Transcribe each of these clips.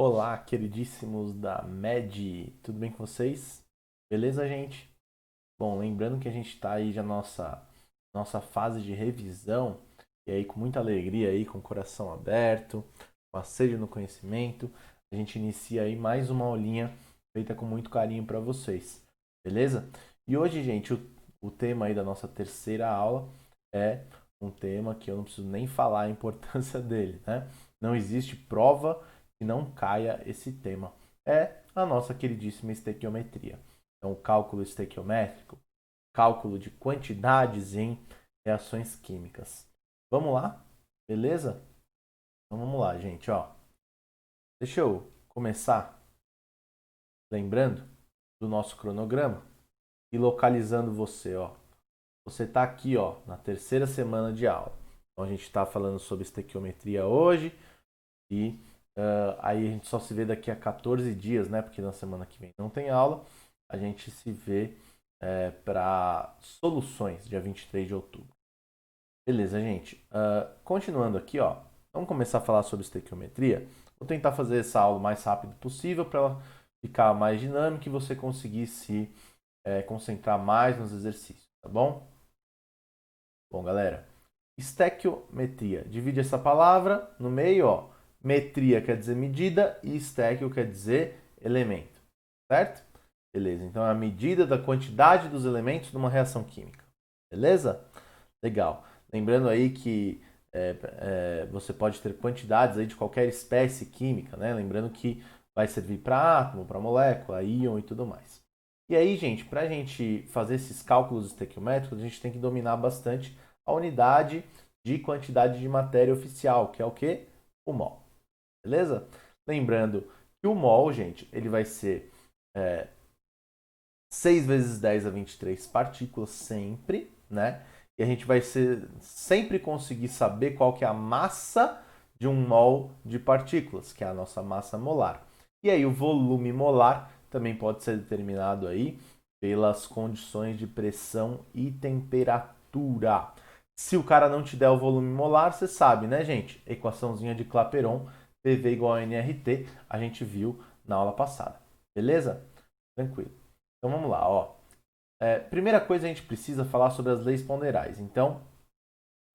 Olá, queridíssimos da MED, tudo bem com vocês? Beleza, gente? Bom, lembrando que a gente está aí já na nossa fase de revisão, e aí com muita alegria aí, com o coração aberto, com a sede no conhecimento, a gente inicia aí mais uma aulinha feita com muito carinho para vocês, beleza? E hoje, gente, o tema aí da nossa terceira aula é um tema que eu não preciso nem falar a importância dele, né? Não existe prova que não caia esse tema. É a nossa queridíssima estequiometria. Então, o cálculo estequiométrico, cálculo de quantidades em reações químicas. Vamos lá? Beleza? Então vamos lá, gente, ó. Deixa eu começar lembrando do nosso cronograma e localizando você, ó. Você está aqui, ó, na terceira semana de aula. Então a gente está falando sobre estequiometria hoje e aí a gente só se vê daqui a 14 dias, né? Porque na semana que vem não tem aula. A gente se vê para soluções, dia 23 de outubro. Beleza, gente. Continuando aqui, ó, vamos começar a falar sobre estequiometria. Vou tentar fazer essa aula o mais rápido possível para ela ficar mais dinâmica e você conseguir se concentrar mais nos exercícios, tá bom? Bom, galera, estequiometria. Divide essa palavra no meio, ó. Metria quer dizer medida e estequio quer dizer elemento, certo? Beleza, então é a medida da quantidade dos elementos numa reação química. Beleza? Legal. Lembrando aí que você pode ter quantidades aí de qualquer espécie química, né? Lembrando que vai servir para átomo, para molécula, íon e tudo mais. E aí, gente, para a gente fazer esses cálculos estequiométricos, a gente tem que dominar bastante a unidade de quantidade de matéria oficial, que é o que? O mol. Beleza? Lembrando que o mol, gente, ele vai ser 6 vezes 10 a 23 partículas sempre, né? E a gente vai sempre conseguir saber qual que é a massa de um mol de partículas, que é a nossa massa molar. E aí o volume molar também pode ser determinado aí pelas condições de pressão e temperatura. Se o cara não te der o volume molar, você sabe, né, gente? Equaçãozinha de Clapeyron, PV igual a nRT, a gente viu na aula passada. Beleza? Tranquilo. Então vamos lá, ó. Primeira coisa a gente precisa falar sobre as leis ponderais. Então,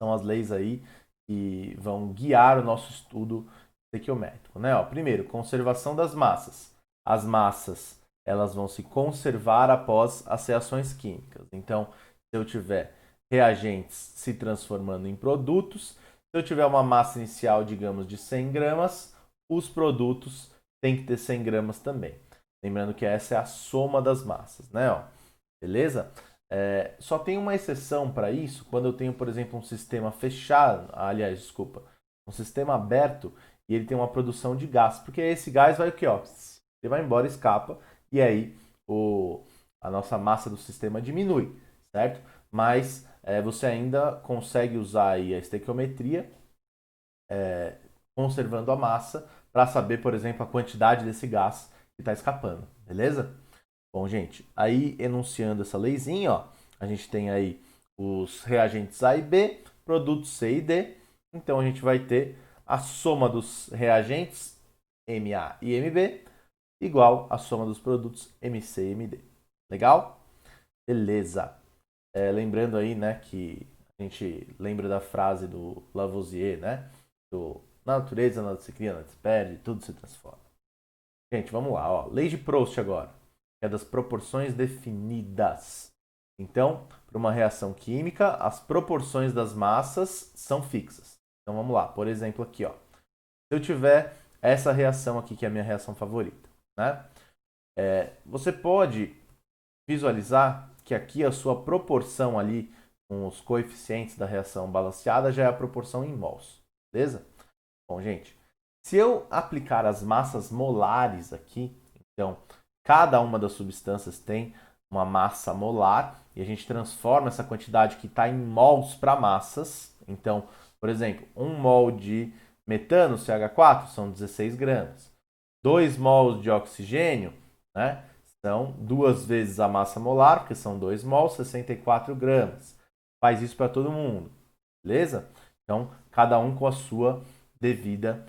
são as leis aí que vão guiar o nosso estudo estequiométrico, né? Ó, primeiro, conservação das massas. As massas, elas vão se conservar após as reações químicas. Então, se eu tiver reagentes se transformando em produtos, se eu tiver uma massa inicial, digamos, de 100 gramas, os produtos têm que ter 100 gramas também. Lembrando que essa é a soma das massas, né? Ó, beleza? Só tem uma exceção para isso quando eu tenho, por exemplo, um sistema fechado, aliás, desculpa, um sistema aberto e ele tem uma produção de gás, porque esse gás vai o quê? Ó, ele vai embora, escapa, e aí a nossa massa do sistema diminui, certo? Mas você ainda consegue usar aí a estequiometria conservando a massa para saber, por exemplo, a quantidade desse gás que está escapando, beleza? Bom, gente, aí enunciando essa leizinha, ó, a gente tem aí os reagentes A e B, produtos C e D. Então a gente vai ter a soma dos reagentes MA e MB igual a soma dos produtos MC e MD. Legal? Beleza. Lembrando aí, né, que a gente lembra da frase do Lavoisier, né? Na natureza nada se cria, nada se perde, tudo se transforma. Gente, vamos lá, ó. Lei de Proust agora, que é das proporções definidas. Então, para uma reação química, as proporções das massas são fixas. Então vamos lá, por exemplo aqui, ó. Se eu tiver essa reação aqui, que é a minha reação favorita, né? Você pode visualizar que aqui a sua proporção ali, com os coeficientes da reação balanceada, já é a proporção em mols, beleza? Bom, gente, se eu aplicar as massas molares aqui, então cada uma das substâncias tem uma massa molar e a gente transforma essa quantidade que está em mols para massas. Então, por exemplo, 1 mol de metano, CH4, são 16 gramas. 2 mols de oxigênio, né, são 2 vezes a massa molar, porque são 2 mols, 64 gramas. Faz isso para todo mundo, beleza? Então, cada um com a sua devida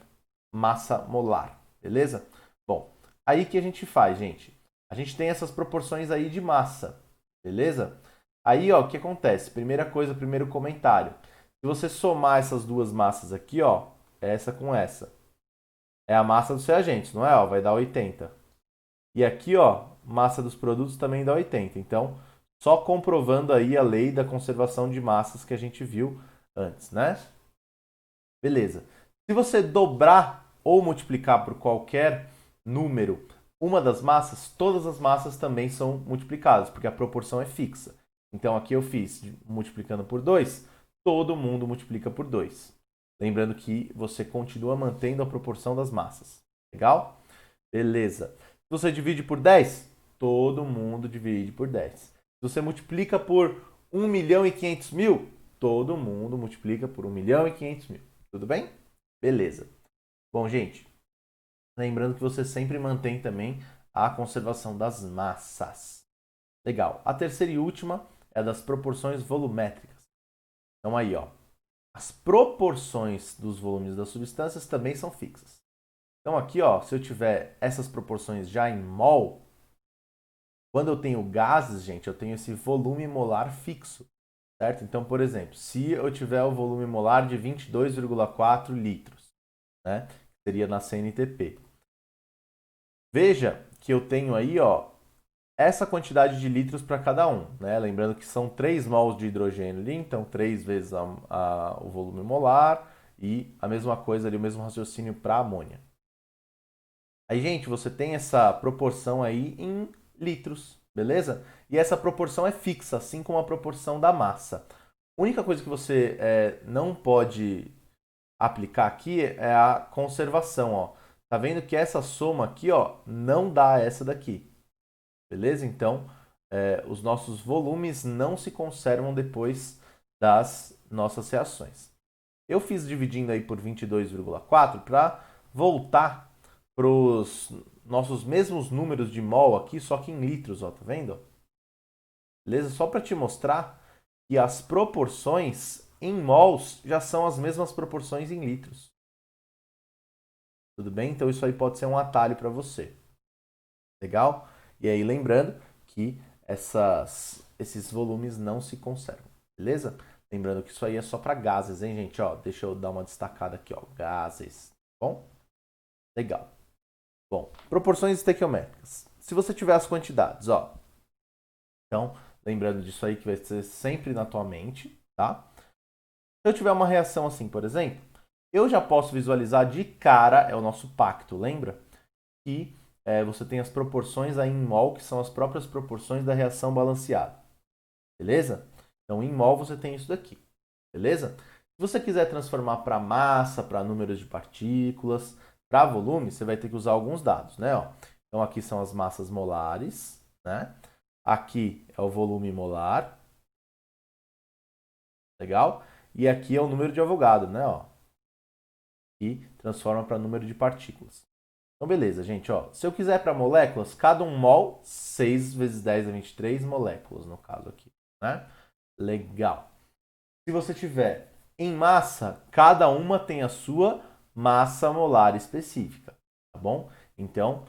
massa molar, Beleza? Bom, aí que a gente faz, gente? A gente tem essas proporções aí de massa, beleza? Aí, ó, o que acontece? Primeira coisa, primeiro comentário. Se você somar essas duas massas aqui, ó, essa com essa, é a massa dos reagentes, não é? Ó, vai dar 80. E aqui, ó, massa dos produtos também dá 80. Então, só comprovando aí a lei da conservação de massas que a gente viu antes, né? Beleza. Se você dobrar ou multiplicar por qualquer número uma das massas, todas as massas também são multiplicadas, porque a proporção é fixa. Então aqui eu fiz multiplicando por 2, todo mundo multiplica por 2. Lembrando que você continua mantendo a proporção das massas. Legal? Beleza. Se você divide por 10, todo mundo divide por 10. Se você multiplica por 1.500.000, todo mundo multiplica por 1.500.000. Tudo bem? Beleza. Bom, gente, lembrando que você sempre mantém também a conservação das massas. Legal. A terceira e última é a das proporções volumétricas. Então aí, ó, as proporções dos volumes das substâncias também são fixas. Então aqui, ó, se eu tiver essas proporções já em mol, quando eu tenho gases, gente, eu tenho esse volume molar fixo, certo? Então, por exemplo, se eu tiver o volume molar de 22,4 litros, né? Seria na CNTP. Veja que eu tenho aí, ó, essa quantidade de litros para cada um, né? Lembrando que são 3 mols de hidrogênio ali, então 3 vezes o volume molar e a mesma coisa ali, o mesmo raciocínio para amônia. Aí, gente, você tem essa proporção aí em litros, beleza? E essa proporção é fixa, assim como a proporção da massa. A única coisa que você não pode aplicar aqui é a conservação, ó. Tá vendo que essa soma aqui, ó, não dá essa daqui, beleza? Então, os nossos volumes não se conservam depois das nossas reações. Eu fiz dividindo aí por 22,4 para voltar para os nossos mesmos números de mol aqui, só que em litros, ó, tá vendo? Beleza? Só para te mostrar que as proporções em mols já são as mesmas proporções em litros. Tudo bem? Então isso aí pode ser um atalho para você. Legal? E aí lembrando que esses volumes não se conservam. Beleza? Lembrando que isso aí é só para gases, hein, gente? Ó, deixa eu dar uma destacada aqui, ó. Gases. Bom? Legal. Bom, proporções estequiométricas. Se você tiver as quantidades, ó. Então, lembrando disso aí que vai ser sempre na tua mente, tá? Se eu tiver uma reação assim, por exemplo, eu já posso visualizar de cara, é o nosso pacto, lembra? Que você tem as proporções aí em mol, que são as próprias proporções da reação balanceada. Beleza? Então, em mol você tem isso daqui. Beleza? Se você quiser transformar para massa, para números de partículas, para volume, você vai ter que usar alguns dados, né? Ó, então, aqui são as massas molares, né? Aqui é o volume molar. Legal? E aqui é o número de Avogadro, né? Ó, e transforma para número de partículas. Então, beleza, gente. Ó, se eu quiser para moléculas, cada um mol, 6 vezes 10 a 23 moléculas, no caso aqui. Né? Legal. Se você tiver em massa, cada uma tem a sua massa molar específica. Tá bom? Então,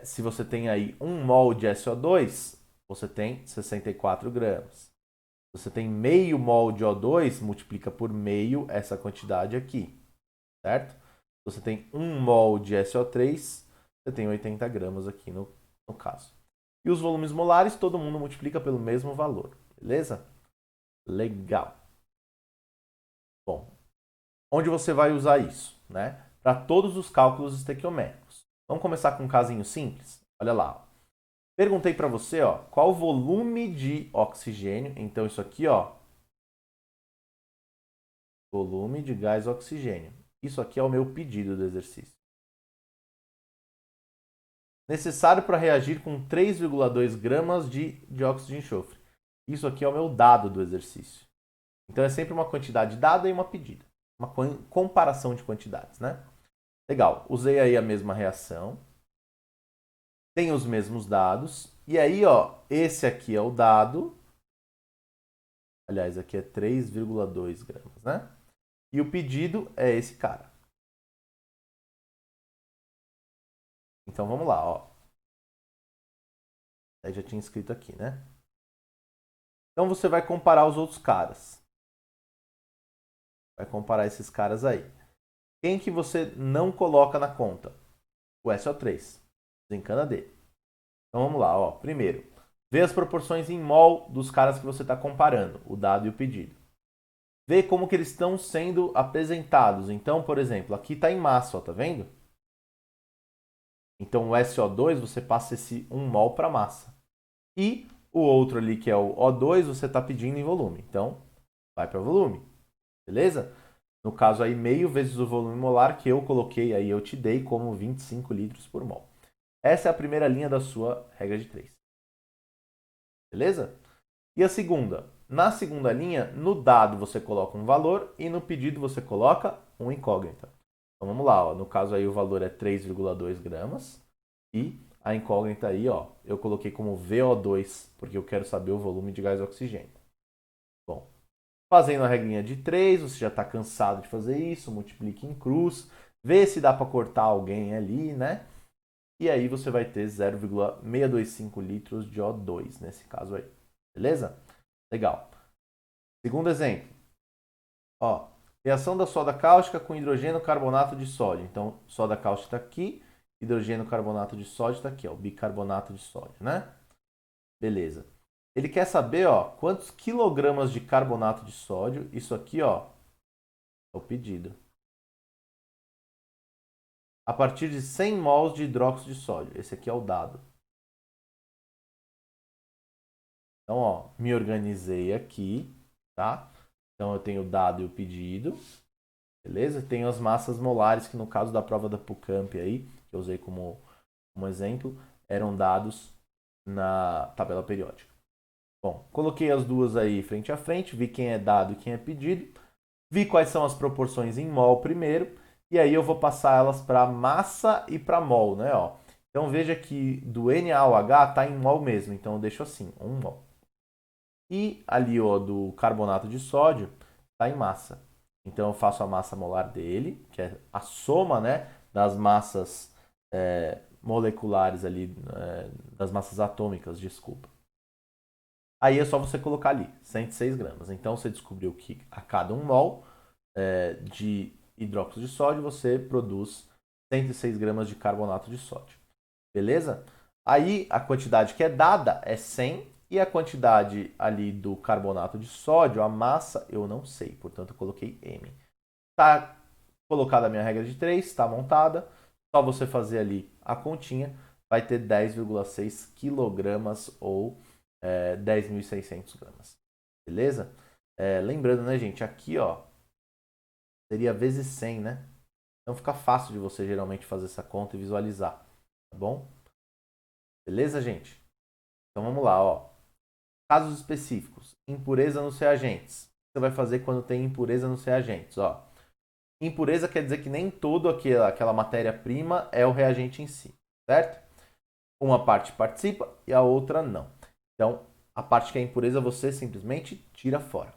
se você tem aí 1 mol de SO2, você tem 64 gramas. Você tem meio mol de O2, multiplica por meio essa quantidade aqui, certo? Você tem 1 mol de SO3, você tem 80 gramas aqui no caso. E os volumes molares, todo mundo multiplica pelo mesmo valor, beleza? Legal. Bom, onde você vai usar isso, né? Para todos os cálculos estequiométricos. Vamos começar com um casinho simples? Olha lá. Ó. Perguntei para você, ó, qual o volume de oxigênio. Então isso aqui, ó, volume de gás oxigênio. Isso aqui é o meu pedido do exercício. Necessário para reagir com 3,2 gramas de dióxido de enxofre. Isso aqui é o meu dado do exercício. Então é sempre uma quantidade dada e uma pedida. Uma comparação de quantidades, né? Legal, usei aí a mesma reação. Tem os mesmos dados. E aí, ó, esse aqui é o dado. Aliás, aqui é 3,2 gramas, né? E o pedido é esse cara. Então vamos lá, ó. Aí já tinha escrito aqui, né? Então você vai comparar os outros caras. Vai comparar esses caras aí. Quem que você não coloca na conta? O SO3. Desencana dele. Então vamos lá, ó. Primeiro, vê as proporções em mol dos caras que você está comparando, o dado e o pedido. Vê como que eles estão sendo apresentados. Então, por exemplo, aqui está em massa, ó, tá vendo? Então o SO2 você passa esse 1 mol para massa. E o outro ali que é o O2 você está pedindo em volume. Então vai para volume, beleza? No caso aí meio vezes o volume molar que eu coloquei aí, eu te dei como 25 litros por mol. Essa é a primeira linha da sua regra de 3. Beleza? E a segunda? Na segunda linha, no dado você coloca um valor e no pedido você coloca um incógnita. Então vamos lá, ó. No caso aí o valor é 3,2 gramas e a incógnita aí, ó, eu coloquei como VO2 porque eu quero saber o volume de gás oxigênio. Bom, fazendo a regrinha de 3, você já está cansado de fazer isso, multiplique em cruz, vê se dá para cortar alguém ali, né? E aí você vai ter 0,625 litros de O2 nesse caso aí. Beleza? Legal. Segundo exemplo. Ó, reação da soda cáustica com hidrogênio carbonato de sódio. Então, soda cáustica está aqui, hidrogênio carbonato de sódio está aqui, ó, o bicarbonato de sódio, né? Beleza. Ele quer saber, ó, quantos quilogramas de carbonato de sódio. Isso aqui, ó, é o pedido. A partir de 100 mols de hidróxido de sódio. Esse aqui é o dado. Então, ó, me organizei aqui, tá? Então, eu tenho o dado e o pedido, beleza? Tenho as massas molares, que no caso da prova da PUCamp aí, que eu usei como exemplo, eram dados na tabela periódica. Bom, coloquei as duas aí frente a frente, vi quem é dado e quem é pedido, vi quais são as proporções em mol primeiro, e aí eu vou passar elas para massa e para mol, né? Ó. Então veja que do NaOH está em mol mesmo, então eu deixo assim, 1 mol. E ali ó, do carbonato de sódio está em massa. Então eu faço a massa molar dele, que é a soma, né, das massas moleculares ali, das massas atômicas, desculpa. Aí é só você colocar ali, 106 gramas. Então você descobriu que a cada 1 mol de hidróxido de sódio você produz 106 gramas de carbonato de sódio. Beleza? Aí a quantidade que é dada é 100 e a quantidade ali do carbonato de sódio, a massa, eu não sei, portanto eu coloquei M. Tá colocada a minha regra de 3, está montada, só você fazer ali a continha, vai ter 10,6 quilogramas ou 10.600 gramas. Beleza? Lembrando, né, gente, aqui ó, seria vezes 100, né? Então fica fácil de você geralmente fazer essa conta e visualizar, tá bom? Beleza, gente? Então vamos lá, ó. Casos específicos. Impureza nos reagentes. O que você vai fazer quando tem impureza nos reagentes? Ó, impureza quer dizer que nem toda aquela matéria-prima é o reagente em si, certo? Uma parte participa e a outra não. Então, a parte que é impureza você simplesmente tira fora,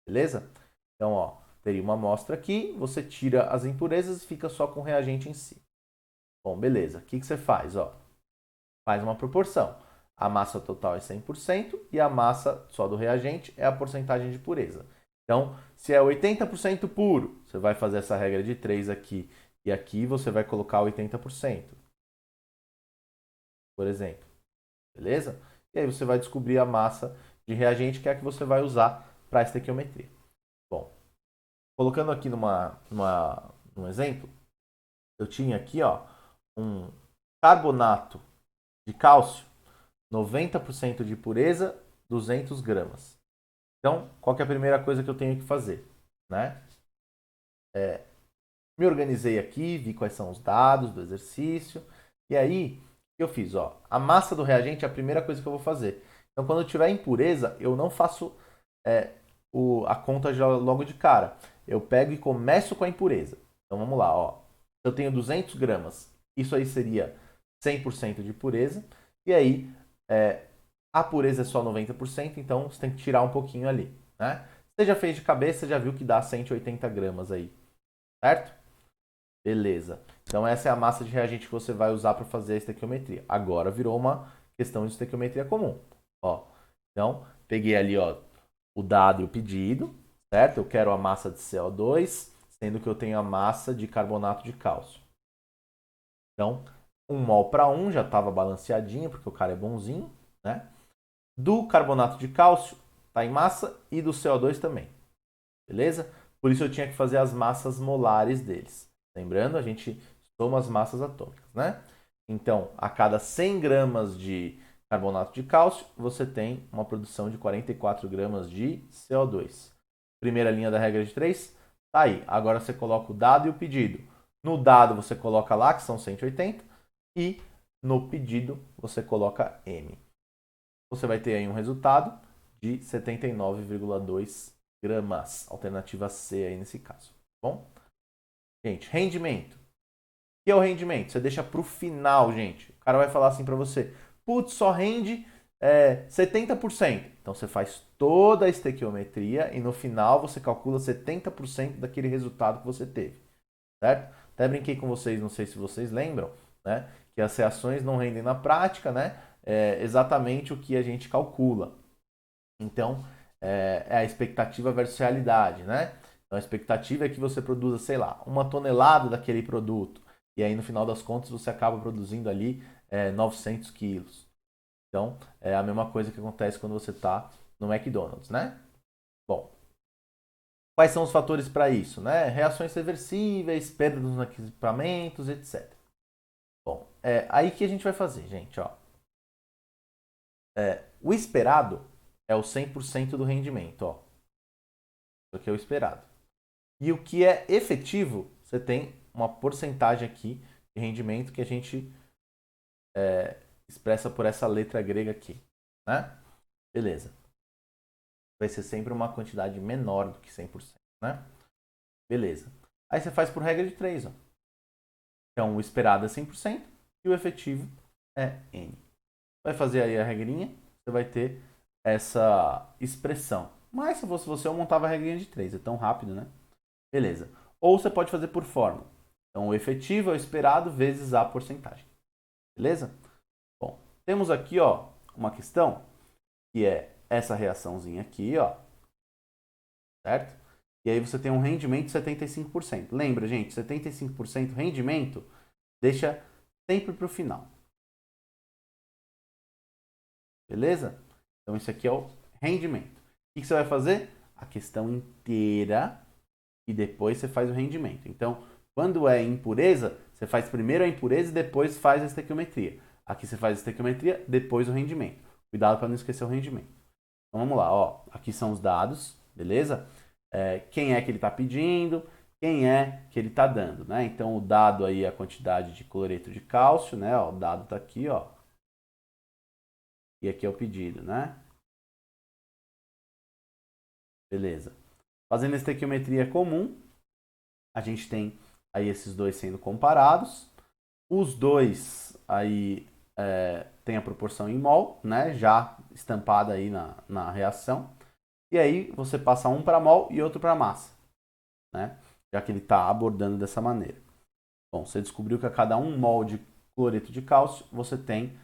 beleza? Então, ó, teria uma amostra aqui, você tira as impurezas e fica só com o reagente em si. Bom, beleza. O que você faz? Ó, faz uma proporção. A massa total é 100% e a massa só do reagente é a porcentagem de pureza. Então, se é 80% puro, você vai fazer essa regra de 3 aqui e aqui você vai colocar 80%, por exemplo. Beleza? E aí você vai descobrir a massa de reagente que é a que você vai usar para a estequiometria. Bom, colocando aqui num exemplo, eu tinha aqui ó, um carbonato de cálcio, 90% de pureza, 200 gramas. Então, qual que é a primeira coisa que eu tenho que fazer? Né? Me organizei aqui, vi quais são os dados do exercício, e aí, o que eu fiz? Ó, a massa do reagente é a primeira coisa que eu vou fazer. Então, quando eu tiver impureza, eu não faço a conta já logo de cara. Eu pego e começo com a impureza. Então, vamos lá. Ó. Eu tenho 200 gramas. Isso aí seria 100% de pureza. E aí, a pureza é só 90%, então você tem que tirar um pouquinho ali. Né? Você já fez de cabeça, já viu que dá 180 gramas aí. Certo? Beleza. Então essa é a massa de reagente que você vai usar para fazer a estequiometria. Agora virou uma questão de estequiometria comum. Ó, então, peguei ali ó, o dado e o pedido, certo? Eu quero a massa de CO2, sendo que eu tenho a massa de carbonato de cálcio. Então, 1 mol para 1 já estava balanceadinho, porque o cara é bonzinho, né? Do carbonato de cálcio está em massa e do CO2 também, beleza? Por isso eu tinha que fazer as massas molares deles. Lembrando, a gente soma as massas atômicas, né? Então, a cada 100 gramas de carbonato de cálcio, você tem uma produção de 44 gramas de CO2. Primeira linha da regra de 3, tá aí. Agora você coloca o dado e o pedido. No dado você coloca lá, que são 180, e no pedido você coloca M. Você vai ter aí um resultado de 79,2 gramas. Alternativa C aí nesse caso. Tá bom? Gente, rendimento. O que é o rendimento? Você deixa para o final, gente. O cara vai falar assim para você: putz, só rende 70%. Então você faz toda a estequiometria e no final você calcula 70% daquele resultado que você teve. Certo? Até brinquei com vocês, não sei se vocês lembram, né? Que as reações não rendem na prática, né? É exatamente o que a gente calcula. Então, é a expectativa versus realidade, né? Então, a expectativa é que você produza, sei lá, 1 tonelada daquele produto. E aí, no final das contas, você acaba produzindo ali 900 quilos. Então, é a mesma coisa que acontece quando você está no McDonald's, né? Bom, quais são os fatores para isso, né? Reações reversíveis, perda dos equipamentos, etc. Bom, aí que a gente vai fazer, gente, ó. O esperado é o 100% do rendimento, ó. Isso aqui é o esperado. E o que é efetivo, você tem uma porcentagem aqui de rendimento que a gente expressa por essa letra grega aqui, né? Beleza. Vai ser sempre uma quantidade menor do que 100%, né? Beleza. Aí você faz por regra de 3, ó. Então, o esperado é 100% e o efetivo é N. Vai fazer aí a regrinha, você vai ter essa expressão. Mas se fosse você, eu montava a regrinha de 3, é tão rápido, né? Beleza. Ou você pode fazer por fórmula. Então, o efetivo é o esperado vezes a porcentagem. Beleza? Bom, temos aqui ó, uma questão que é essa reaçãozinha aqui, ó. Certo? E aí você tem um rendimento de 75%. Lembra, gente, 75% rendimento deixa sempre para o final. Beleza? Então, isso aqui é o rendimento. O que você vai fazer? A questão inteira e depois você faz o rendimento. Então, quando é impureza, você faz primeiro a impureza e depois faz a estequiometria. Aqui você faz a estequiometria, depois o rendimento. Cuidado para não esquecer o rendimento. Então vamos lá, ó. Aqui são os dados, beleza? Quem é que ele está pedindo, quem é que ele está dando, né? Então o dado aí é a quantidade de cloreto de cálcio, né? Ó, o dado está aqui, ó. E aqui é o pedido, né? Beleza. Fazendo a estequiometria comum, a gente tem aí esses dois sendo comparados. Os dois aí tem a proporção em mol, né? Já estampada aí na reação. E aí você passa um para mol e outro para massa, né? Já que ele está abordando dessa maneira. Bom, você descobriu que a cada 1 mol de cloreto de cálcio, você tem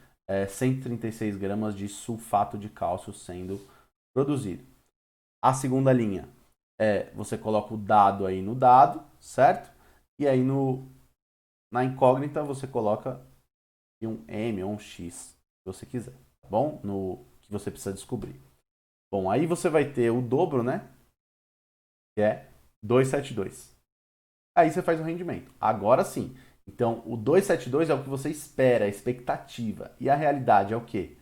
136 gramas de sulfato de cálcio sendo produzido. A segunda linha você coloca o dado aí no dado, certo? E aí na incógnita você coloca um M ou um X, se você quiser, tá bom? No que você precisa descobrir. Bom, aí você vai ter o dobro, né? Que é 272. Aí você faz o rendimento. Agora sim. Então, o 272 é o que você espera, a expectativa. E a realidade é o quê?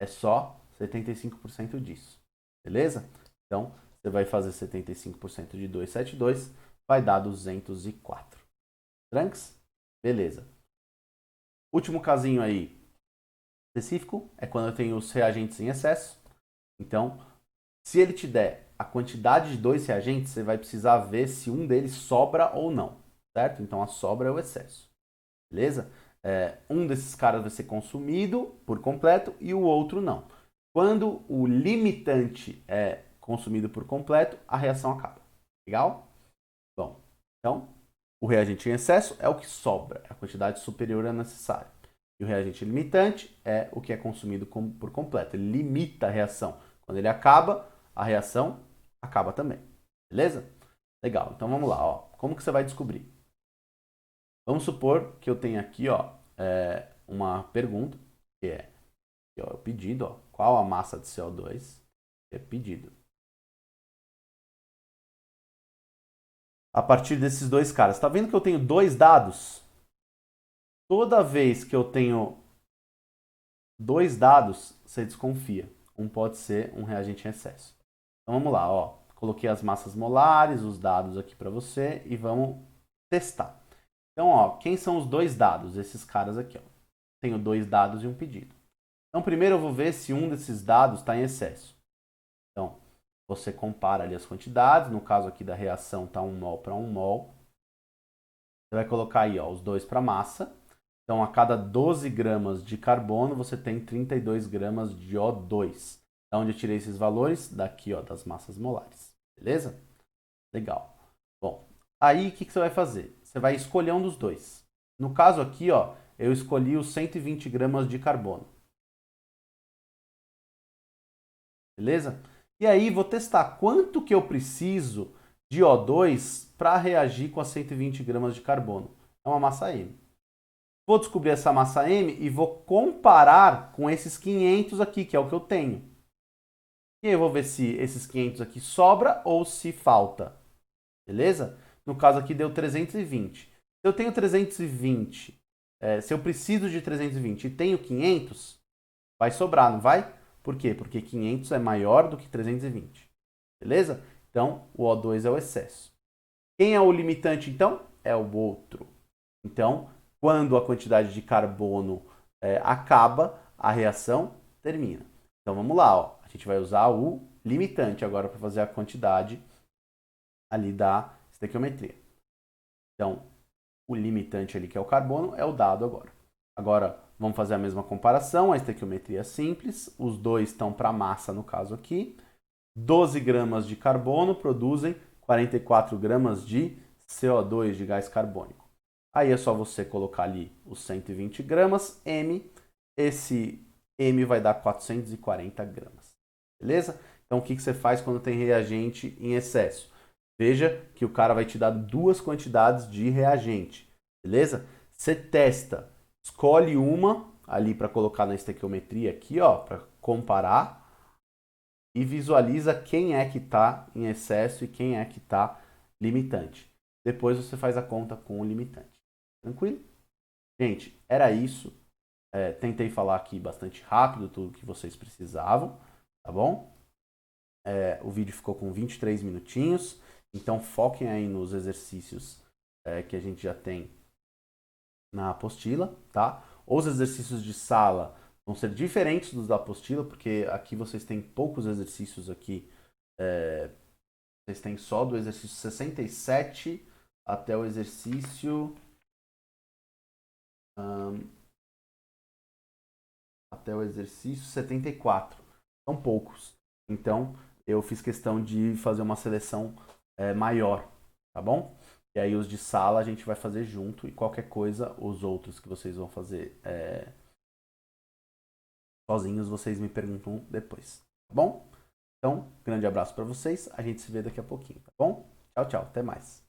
É só 75% disso. Beleza? Então, você vai fazer 75% de 272, vai dar 204. Tranks? Beleza. Último casinho aí específico é quando eu tenho os reagentes em excesso. Então, se ele te der a quantidade de 2 reagentes, você vai precisar ver se um deles sobra ou não, certo? Então, a sobra é o excesso, beleza? Um desses caras vai ser consumido por completo e o outro não. Quando o limitante é consumido por completo, a reação acaba. Legal? Bom, então, O reagente em excesso é o que sobra, é a quantidade superior à necessária. E o reagente limitante é o que é consumido por completo. Ele limita a reação. Quando ele acaba, a reação acaba também. Beleza? Legal. Então vamos lá. Ó. Como que você vai descobrir? Vamos supor que eu tenho aqui uma pergunta, que é o pedido. Ó, qual a massa de CO2? É pedido. A partir desses dois caras. Está vendo que eu tenho dois dados? Toda vez que eu tenho dois dados, você desconfia. Um pode ser um reagente em excesso. Então vamos lá, ó. Coloquei as massas molares, os dados aqui para você e vamos testar. Então, ó, quem são os dois dados? Esses caras aqui, ó. Tenho dois dados e um pedido. Então, primeiro eu vou ver se um desses dados está em excesso. Então, você compara ali as quantidades. No caso aqui da reação, está 1 mol para 1 mol. Você vai colocar aí, ó, os dois para massa. Então, a cada 12 gramas de carbono, você tem 32 gramas de O2. Da onde eu tirei esses valores? Daqui, ó, das massas molares. Beleza? Legal. Bom, aí o que você vai fazer? Você vai escolher um dos dois. No caso aqui, ó, eu escolhi os 120 gramas de carbono. Beleza? E aí vou testar quanto que eu preciso de O2 para reagir com as 120 gramas de carbono. É uma massa M. Vou descobrir essa massa M e vou comparar com esses 500 aqui, que é o que eu tenho. E aí eu vou ver se esses 500 aqui sobra ou se falta. Beleza? No caso aqui deu 320. Se eu tenho 320, se eu preciso de 320 e tenho 500, vai sobrar, não vai? Por quê? Porque 500 é maior do que 320. Beleza? Então, o O2 é o excesso. Quem é o limitante, então? É o outro. Então, quando a quantidade de carbono acaba, a reação termina. Então vamos lá, ó. A gente vai usar o limitante agora para fazer a quantidade ali da estequiometria. Então, o limitante ali, que é o carbono, é o dado agora. Agora, vamos fazer a mesma comparação, a estequiometria é simples, os dois estão para massa no caso aqui. 12 gramas de carbono produzem 44 gramas de CO2, de gás carbônico. Aí é só você colocar ali os 120 gramas, M. Esse M vai dar 440 gramas. Beleza? Então, o que você faz quando tem reagente em excesso? Veja que o cara vai te dar duas quantidades de reagente. Beleza? Você testa. Escolhe uma ali para colocar na estequiometria aqui, ó, para comparar. E visualiza quem é que está em excesso e quem é que está limitante. Depois você faz a conta com o limitante. Tranquilo? Gente, era isso. Tentei falar aqui bastante rápido tudo que vocês precisavam, tá bom? O vídeo ficou com 23 minutinhos, então foquem aí nos exercícios que a gente já tem na apostila, tá? Os exercícios de sala vão ser diferentes dos da apostila, porque aqui vocês têm poucos exercícios aqui. Vocês têm só do exercício 67 até o exercício até o exercício 74. São poucos. Então, eu fiz questão de fazer uma seleção maior, tá bom? E aí os de sala a gente vai fazer junto e qualquer coisa, os outros que vocês vão fazer sozinhos, vocês me perguntam depois, tá bom? Então, grande abraço para vocês, a gente se vê daqui a pouquinho, tá bom? Tchau, tchau, até mais.